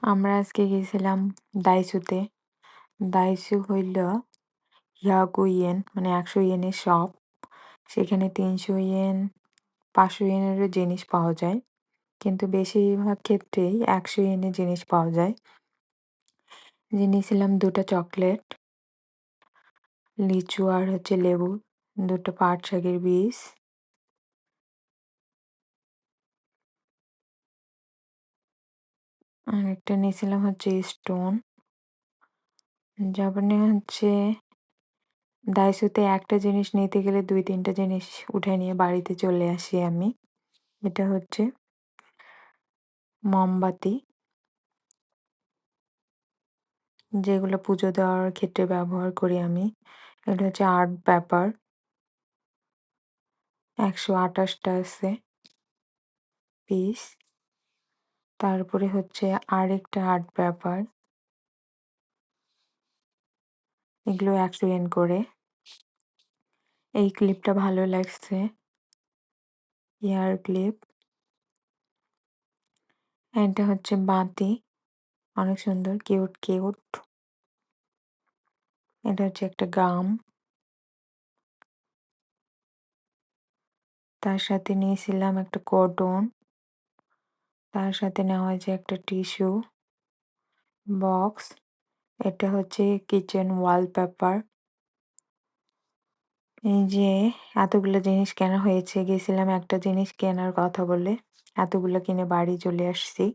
আমরা আজকে গেছিলাম দাইসুতে। দাইসু হইল ইয়াগুইয়েন মানে ১০০ ইয়েনের শপ। সেখানে ৩০০ ইয়েন, ৫০০ ইয়েনেরও জিনিস পাওয়া যায়। কিন্তু বেশিরভাগ ক্ষেত্রেই ১০০ ইয়েনের জিনিস পাওয়া যায়। যে নিয়েছিলাম ২ টা চকলেট, লিচু আর লেবু, ২ টা পাট শাকের বীজ। আর একটা নিয়েছিলাম স্টোন। জাপানে দাইসোতে একটা জিনিস নিতে গেলে ২-৩ টা জিনিস উঠায় নিয়ে বাড়িতে চলে আসি আমি। এটা মোমবাতি, যেগুলো পুজো দেওয়ার ক্ষেত্রে ব্যবহার করি আমি। এটা আর্ট পেপার, ১২৮ টা আছে পিস। তারপরে আরেকটা আর্ট পেপার, এগুলো ১০০ ইয়েন করে। এই ক্লিপটা ভালো লাগছে, হেয়ার ক্লিপ। এটা বাতি, অনেক সুন্দর, কিউট কিউট। এটা একটা গাম। তার সাথে নিয়েছিলাম একটা কটন। তার সাথে নেওয়া হয়েছে একটা টিস্যু বক্স। এটা কিচেন ওয়ালপেপার। এই যে এতগুলো জিনিস কেনা হয়েছে, গেছিলাম একটা জিনিস কেনার কথা বলে, এতগুলো কিনে বাড়ি চলে আসছি।